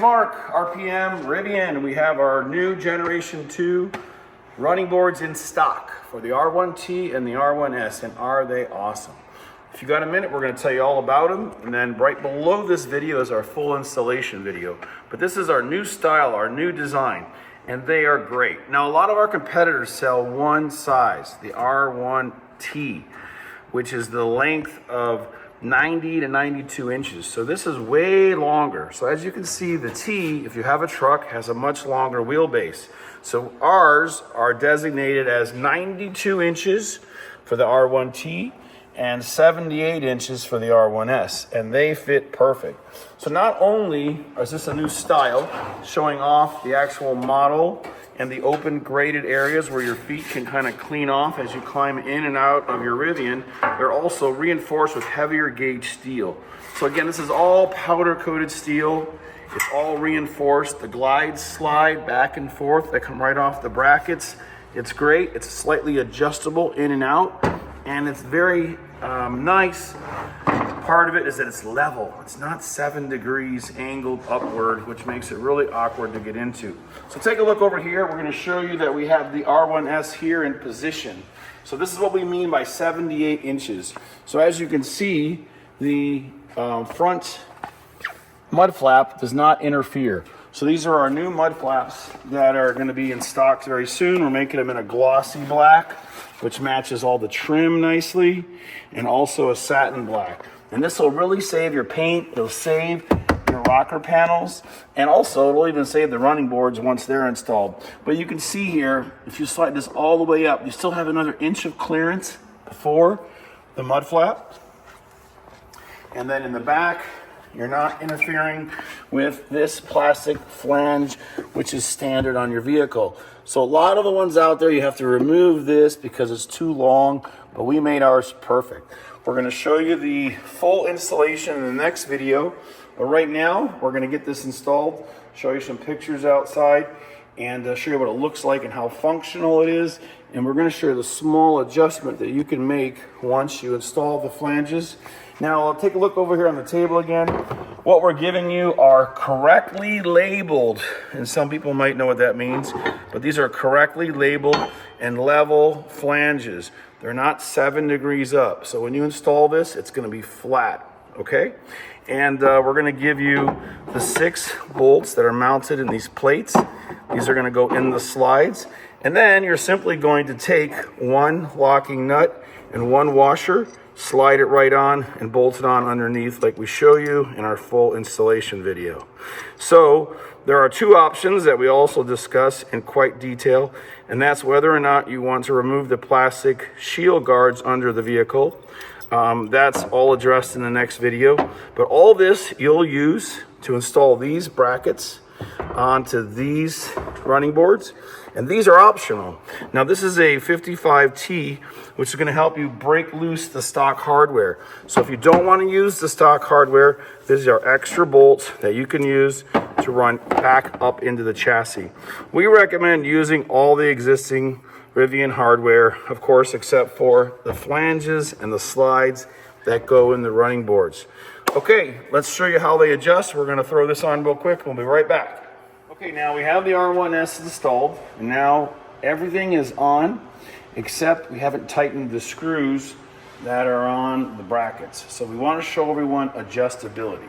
Mark, RPM, Rivian. We have our new Generation 2 running boards in stock for the R1T and the R1S, and are they awesome? If you got a minute, we're going to tell you all about them, and then right below this video is our full installation video. But this is our new style, our new design, and they are great. Now, a lot of our competitors sell one size, the R1T, which is the length of 90 to 92 inches. So this is way longer. So as you can see, the T, if you have a truck, has a much longer wheelbase. So ours are designated as 92 inches for the R1T and 78 inches for the R1S, and they fit perfect. So not only is this a new style showing off the actual model and the open graded areas where your feet can kind of clean off as you climb in and out of your Rivian, they're also reinforced with heavier gauge steel. So again, this is all powder coated steel. It's all reinforced. The glides slide back and forth. They come right off the brackets. It's great. It's slightly adjustable in and out, and it's very nice. Part of it is that it's level. It's not 7 degrees angled upward, which makes it really awkward to get into. So take a look over here. We're going to show you that we have the R1S here in position. So this is what we mean by 78 inches. So as you can see, the front mud flap does not interfere. So these are our new mud flaps that are going to be in stock very soon. We're making them in a glossy black, which matches all the trim nicely, and also a satin black. And this will really save your paint. It'll save your rocker panels, and also it'll even save the running boards once they're installed. But you can see here, if you slide this all the way up, you still have another inch of clearance before the mud flap. And then in the back, you're not interfering with this plastic flange, which is standard on your vehicle. So a lot of the ones out there, you have to remove this because it's too long, but we made ours perfect. We're going to show you the full installation in the next video, but right now we're going to get this installed, show you some pictures outside, and show you what it looks like and how functional it is. And we're going to show you the small adjustment that you can make once you install the flanges. Now, I'll take a look over here on the table again. What we're giving you are correctly labeled, and some people might know what that means, but these are correctly labeled and level flanges. They're not 7 degrees up. So when you install this, it's going to be flat, okay? And we're going to give you the 6 bolts that are mounted in these plates. These are going to go in the slides. And then you're simply going to take one locking nut and one washer, slide it right on, and bolt it on underneath like we show you in our full installation video. So there are 2 options that we also discuss in quite detail, and that's whether or not you want to remove the plastic shield guards under the vehicle. That's all addressed in the next video. But all this you'll use to install these brackets onto these running boards, and these are optional. Now this is a 55T, which is going to help you break loose the stock hardware. So if you don't want to use the stock hardware, this is our extra bolts that you can use to run back up into the chassis. We recommend using all the existing Rivian hardware, of course, except for the flanges and the slides that go in the running boards. Okay, let's show you how they adjust. We're going to throw this on real quick. We'll be right back. Okay, now we have the R1S installed, and now everything is on, except we haven't tightened the screws that are on the brackets. So we want to show everyone adjustability.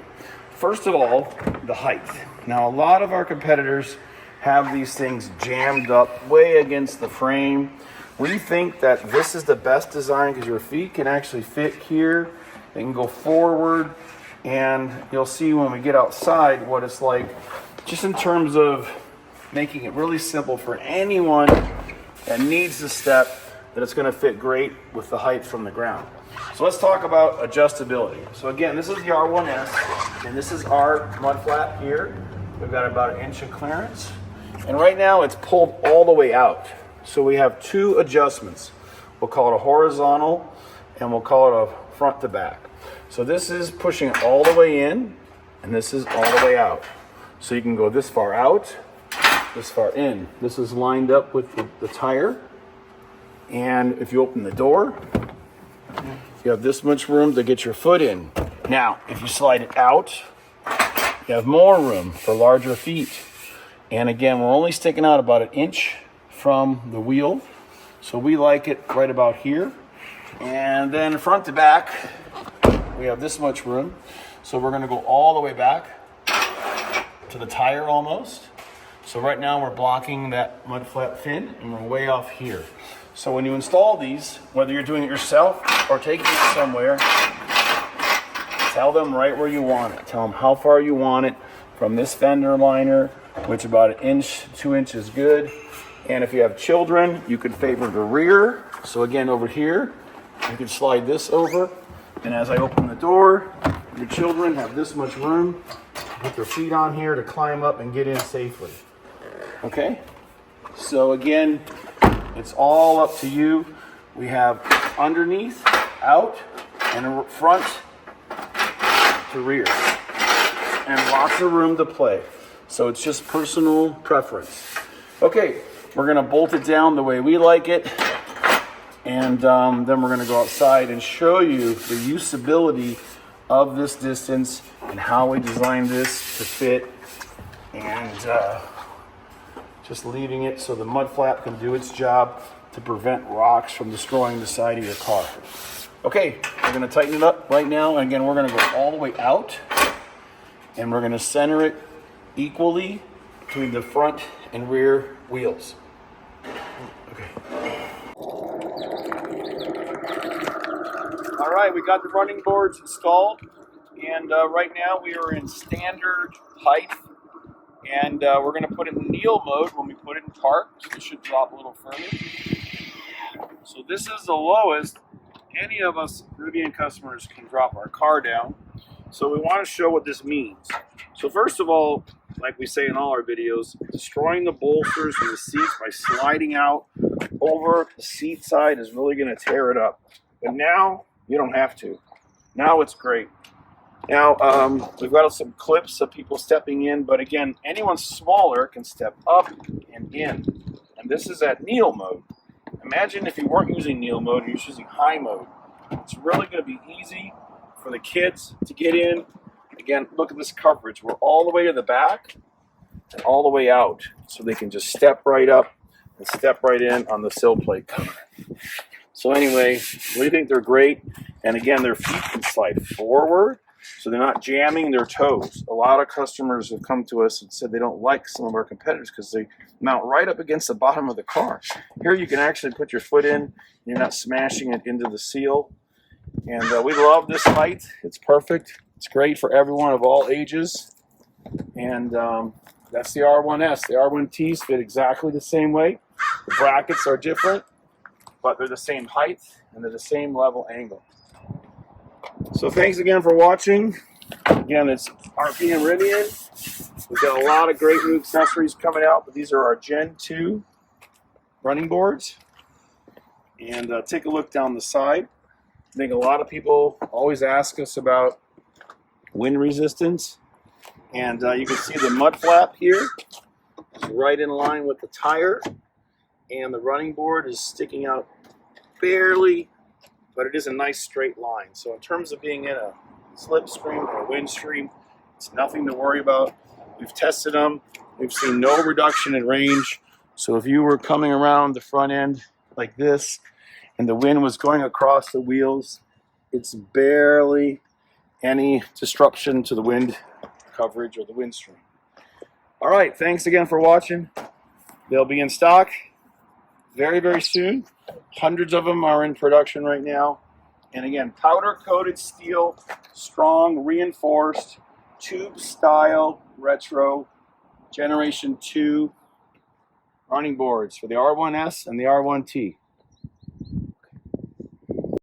First of all, the height. Now, a lot of our competitors have these things jammed up way against the frame. We think that this is the best design because your feet can actually fit here. They can go forward, and you'll see when we get outside what it's like, just in terms of making it really simple for anyone that needs the step, that it's going to fit great with the height from the ground. So let's talk about adjustability. So again, this is the R1S, and this is our mud flap here. We've got about 1 inch of clearance, and right now it's pulled all the way out. So we have 2 adjustments. We'll call it a horizontal, and we'll call it a front to back. So this is pushing it all the way in, and this is all the way out. So you can go this far out, this far in. This is lined up with the tire. And if you open the door, you have this much room to get your foot in. Now, if you slide it out, you You have more room for larger feet. And again, we're only sticking out about 1 inch from the wheel. So we like it right about here. And then front to back, we have this much room. So we're gonna go all the way back to the tire almost. So right now we're blocking that mud flap fin and we're way off here. So when you install these, whether you're doing it yourself or taking it somewhere, tell them right where you want it. Tell them how far you want it from this fender liner, which about 1 inch, 2 inches good. And if you have children, you could favor the rear. So again, over here, you can slide this over. And as I open the door, your children have this much room to put their feet on here to climb up and get in safely. Okay? So again, it's all up to you. We have underneath, out, and front to rear. And lots of room to play. So it's just personal preference. Okay, we're gonna bolt it down the way we like it. And then we're gonna go outside and show you the usability of this distance and how we designed this to fit. And just leaving it so the mud flap can do its job to prevent rocks from destroying the side of your car. Okay, we're gonna tighten it up right now. And again, we're gonna go all the way out and we're gonna center it equally between the front and rear wheels. Okay. All right, we got the running boards installed. And right now we are in standard height. And we're going to put it in kneel mode when we put it in park. So it should drop a little further. So this is the lowest any of us Rivian customers can drop our car down. So we want to show what this means. So first of all, like we say in all our videos, destroying the bolsters and the seats by sliding out over the seat side is really going to tear it up. But now you don't have to. Now it's great. Now, we've got some clips of people stepping in, but again, anyone smaller can step up and in. And this is at kneel mode. Imagine if you weren't using kneel mode, you're using high mode. It's really going to be easy for the kids to get in. Again, look at this coverage. We're all the way to the back and all the way out. So they can just step right up and step right in on the sill plate cover. So anyway, we think they're great. And again, their feet can slide forward, so they're not jamming their toes. A lot of customers have come to us and said they don't like some of our competitors because they mount right up against the bottom of the car. Here you can actually put your foot in. You're not smashing it into the seal. And we love this height. It's perfect. It's great for everyone of all ages. And that's the R1S. The R1Ts fit exactly the same way. The brackets are different, but they're the same height and they're the same level angle. So thanks again for watching. Again, it's RP and Rivian. We've got a lot of great new accessories coming out, but these are our Gen 2 running boards. And take a look down the side. I think a lot of people always ask us about wind resistance. And you can see the mud flap here is right in line with the tire. And the running board is sticking out barely, but it is a nice straight line. So in terms of being in a slipstream or a wind stream, it's nothing to worry about. We've tested them. We've seen no reduction in range. So if you were coming around the front end like this and the wind was going across the wheels, it's barely any disruption to the wind coverage or the wind stream. All right, thanks again for watching. They'll be in stock very, very soon. Hundreds of them are in production right now. And again, powder-coated steel, strong, reinforced, tube-style, retro, Generation 2 running boards for the R1S and the R1T.